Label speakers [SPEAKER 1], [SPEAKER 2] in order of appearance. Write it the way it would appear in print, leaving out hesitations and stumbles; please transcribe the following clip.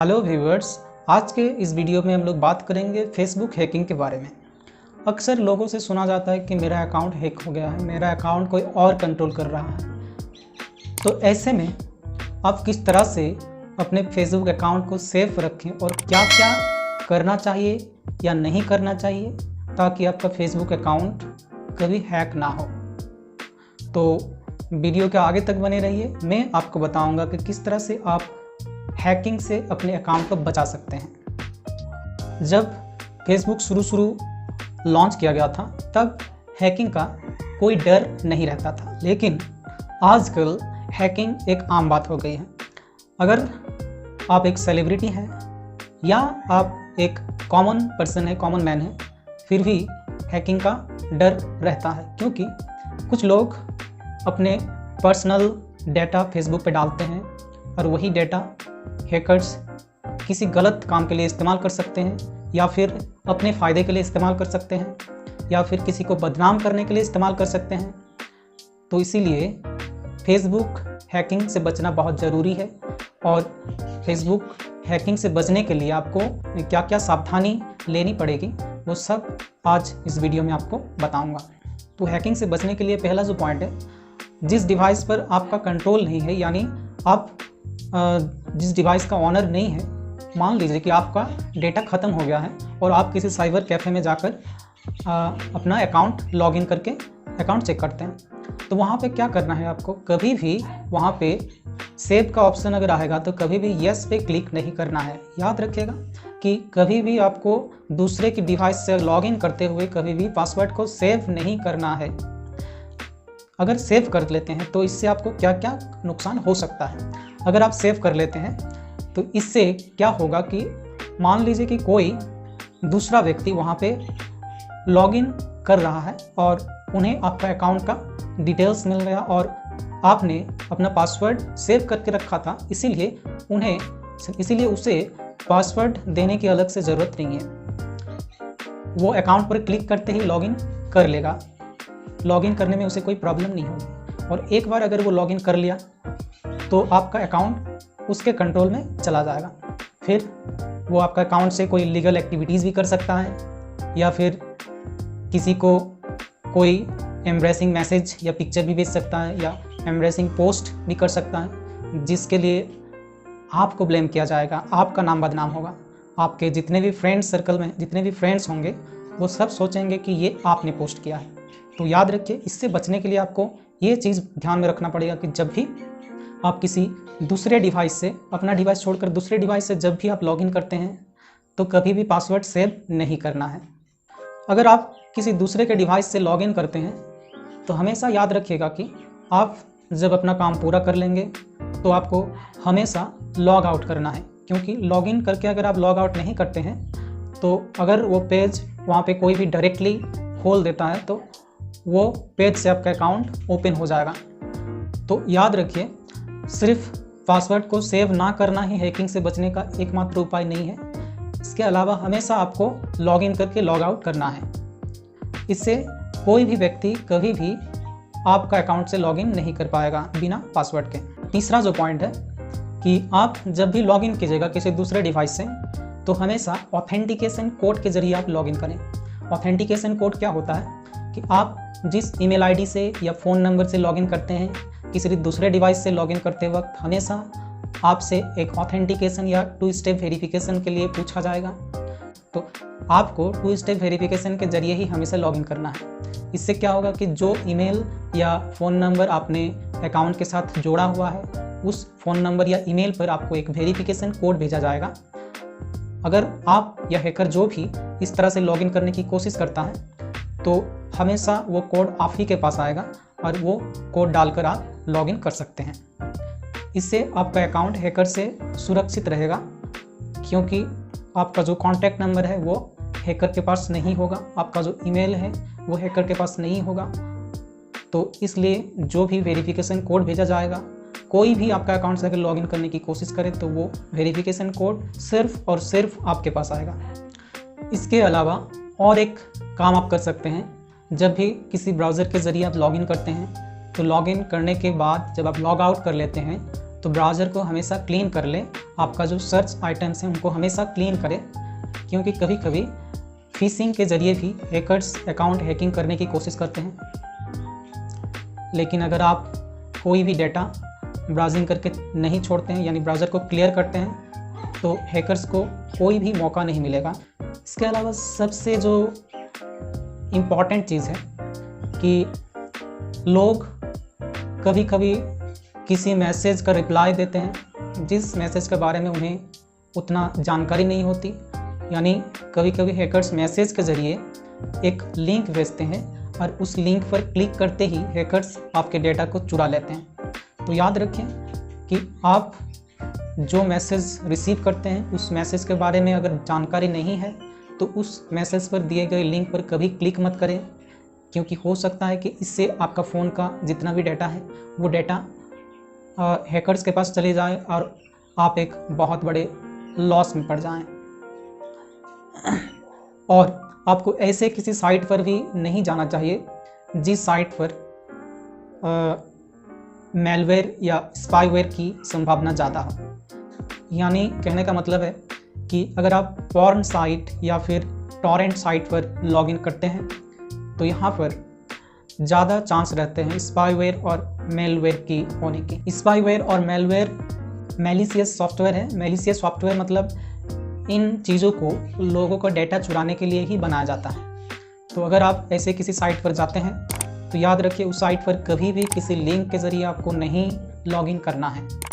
[SPEAKER 1] Hello viewers, आज के इस वीडियो में हम लोग बात करेंगे फेसबुक हैकिंग के बारे में। अक्सर लोगों से सुना जाता है कि मेरा अकाउंट हैक हो गया है, मेरा अकाउंट कोई और कंट्रोल कर रहा है। तो ऐसे में आप किस तरह से अपने फेसबुक अकाउंट को सेफ रखें और क्या क्या करना चाहिए या नहीं करना चाहिए ताकि आपका फेसबुक अकाउंट कभी हैक ना हो। तो वीडियो के आगे तक बने रहिए, मैं आपको बताऊँगा कि किस तरह से आप हैकिंग से अपने अकाउंट को बचा सकते हैं। जब फेसबुक शुरू लॉन्च किया गया था तब हैकिंग का कोई डर नहीं रहता था, लेकिन आजकल हैकिंग एक आम बात हो गई है। अगर आप एक सेलिब्रिटी हैं या आप एक कॉमन पर्सन है, कॉमन मैन है, फिर भी हैकिंग का डर रहता है, क्योंकि कुछ लोग अपने पर्सनल डेटा फेसबुक पे डालते हैं और वही डेटा हैकर्स किसी गलत काम के लिए इस्तेमाल कर सकते हैं या फिर अपने फ़ायदे के लिए इस्तेमाल कर सकते हैं या फिर किसी को बदनाम करने के लिए इस्तेमाल कर सकते हैं। तो इसीलिए फेसबुक हैकिंग से बचना बहुत ज़रूरी है और फेसबुक हैकिंग से बचने के लिए आपको क्या क्या सावधानी लेनी पड़ेगी वो सब आज इस वीडियो में आपको बताऊंगा। तो हैकिंग से बचने के लिए पहला जो पॉइंट है, जिस डिवाइस पर आपका कंट्रोल नहीं है, यानी आप जिस डिवाइस का ऑनर नहीं है, मान लीजिए कि आपका डेटा ख़त्म हो गया है और आप किसी साइबर कैफ़े में जाकर अपना अकाउंट लॉगिन करके अकाउंट चेक करते हैं, तो वहाँ पे क्या करना है आपको, कभी भी वहाँ पे सेव का ऑप्शन अगर आएगा तो कभी भी येस पे क्लिक नहीं करना है। याद रखिएगा कि कभी भी आपको दूसरे की डिवाइस से लॉगिन करते हुए कभी भी पासवर्ड को सेव नहीं करना है। अगर सेव कर लेते हैं तो इससे आपको क्या क्या नुकसान हो सकता है। अगर आप सेव कर लेते हैं तो इससे क्या होगा कि मान लीजिए कि कोई दूसरा व्यक्ति वहाँ पे लॉगिन कर रहा है और उन्हें आपका अकाउंट का डिटेल्स मिल गया और आपने अपना पासवर्ड सेव करके रखा था, इसीलिए उसे पासवर्ड देने की अलग से ज़रूरत नहीं है। वो अकाउंट पर क्लिक करते ही लॉगिन कर लेगा, लॉगिन करने में उसे कोई प्रॉब्लम नहीं होगी। और एक बार अगर वो लॉगिन कर लिया तो आपका अकाउंट उसके कंट्रोल में चला जाएगा। फिर वो आपका अकाउंट से कोई लीगल एक्टिविटीज़ भी कर सकता है या फिर किसी को कोई एम्ब्रेसिंग मैसेज या पिक्चर भी भेज सकता है या एम्ब्रेसिंग पोस्ट भी कर सकता है, जिसके लिए आपको ब्लेम किया जाएगा, आपका नाम बदनाम होगा। आपके जितने भी फ्रेंड्स सर्कल में जितने भी फ्रेंड्स होंगे वो सब सोचेंगे कि ये आपने पोस्ट किया है। तो याद रखिए, इससे बचने के लिए आपको ये चीज़ ध्यान में रखना पड़ेगा कि जब भी आप किसी दूसरे डिवाइस से, अपना डिवाइस छोड़कर दूसरे डिवाइस से जब भी आप लॉगिन करते हैं तो कभी भी पासवर्ड सेव नहीं करना है। अगर आप किसी दूसरे के डिवाइस से लॉगिन करते हैं तो हमेशा याद रखिएगा कि आप जब अपना काम पूरा कर लेंगे तो आपको हमेशा लॉग आउट करना है, क्योंकि लॉगिन करके अगर आप लॉग आउट नहीं करते हैं तो अगर वो पेज वहाँ पे कोई भी डायरेक्टली खोल देता है तो वो पेज से आपका अकाउंट ओपन हो जाएगा। तो याद रखिए, सिर्फ पासवर्ड को सेव ना करना ही हैकिंग से बचने का एकमात्र उपाय नहीं है। इसके अलावा हमेशा आपको लॉगिन करके लॉग आउट करना है। इससे कोई भी व्यक्ति कभी भी आपका अकाउंट से लॉगिन नहीं कर पाएगा बिना पासवर्ड के। तीसरा जो पॉइंट है कि आप जब भी लॉगिन कीजिएगा किसी दूसरे डिवाइस से तो हमेशा ऑथेंटिकेशन कोड के जरिए आप लॉगिन करें। ऑथेंटिकेशन कोड क्या होता है कि आप जिस ईमेल आईडी से या फ़ोन नंबर से लॉगिन करते हैं, किसी दूसरे डिवाइस से लॉगिन करते वक्त हमेशा आपसे एक ऑथेंटिकेशन या 2 स्टेप वेरिफिकेशन के लिए पूछा जाएगा। तो आपको 2 स्टेप वेरिफिकेशन के जरिए ही हमेशा लॉगिन करना है। इससे क्या होगा कि जो ईमेल या फ़ोन नंबर आपने अकाउंट के साथ जोड़ा हुआ है, उस फ़ोन नंबर या ईमेल पर आपको एक वेरिफिकेशन कोड भेजा जाएगा। अगर आप या हैकर जो भी इस तरह से लॉगिन करने की कोशिश करता है तो हमेशा वो कोड आप ही के पास आएगा और वो कोड डालकर आप लॉगिन कर सकते हैं। इससे आपका अकाउंट हैकर से सुरक्षित रहेगा, क्योंकि आपका जो कॉन्टैक्ट नंबर है वो हैकर के पास नहीं होगा, आपका जो ईमेल है वो हैकर के पास नहीं होगा। तो इसलिए जो भी वेरिफिकेशन कोड भेजा जाएगा, कोई भी आपका अकाउंट से अगर लॉगिन करने की कोशिश करे तो वो वेरिफिकेशन कोड सिर्फ और सिर्फ आपके पास आएगा। इसके अलावा और एक काम आप कर सकते हैं, जब भी किसी ब्राउज़र के ज़रिए आप लॉगिन करते हैं तो लॉगिन करने के बाद जब आप लॉग आउट कर लेते हैं तो ब्राउज़र को हमेशा क्लीन कर ले, आपका जो सर्च आइटम्स हैं उनको हमेशा क्लीन करें, क्योंकि कभी कभी फिशिंग के ज़रिए भी हैकर्स अकाउंट हैकिंग करने की कोशिश करते हैं। लेकिन अगर आप कोई भी डाटा ब्राउजिंग करके नहीं छोड़ते हैं, यानी ब्राउज़र को क्लियर करते हैं, तो हैकर्स को कोई भी मौका नहीं मिलेगा। इसके अलावा सबसे जो इम्पॉर्टेंट चीज़ है कि लोग कभी कभी किसी मैसेज का रिप्लाई देते हैं जिस मैसेज के बारे में उन्हें उतना जानकारी नहीं होती, यानी कभी कभी हैकर्स मैसेज के ज़रिए एक लिंक भेजते हैं और उस लिंक पर क्लिक करते ही हैकर्स आपके डेटा को चुरा लेते हैं। तो याद रखें कि आप जो मैसेज रिसीव करते हैं उस मैसेज के बारे में अगर जानकारी नहीं है तो उस मैसेज पर दिए गए लिंक पर कभी क्लिक मत करें, क्योंकि हो सकता है कि इससे आपका फ़ोन का जितना भी डाटा है वो डाटा हैकर्स के पास चले जाए और आप एक बहुत बड़े लॉस में पड़ जाएं। और आपको ऐसे किसी साइट पर भी नहीं जाना चाहिए जिस साइट पर मैलवेयर या स्पाईवेयर की संभावना ज़्यादा हो। यानी कहने का मतलब है कि अगर आप पॉर्न साइट या फिर टॉरेंट साइट पर लॉगिन करते हैं तो यहाँ पर ज़्यादा चांस रहते हैं स्पाईवेयर और मेलवेयर की होने के। स्पाईवेयर और मेलवेयर मैलिशियस सॉफ्टवेयर है। मैलिशियस सॉफ्टवेयर मतलब इन चीज़ों को लोगों का डेटा चुराने के लिए ही बनाया जाता है। तो अगर आप ऐसे किसी साइट पर जाते हैं तो याद रखिए उस साइट पर कभी भी किसी लिंक के ज़रिए आपको नहीं लॉगिन करना है।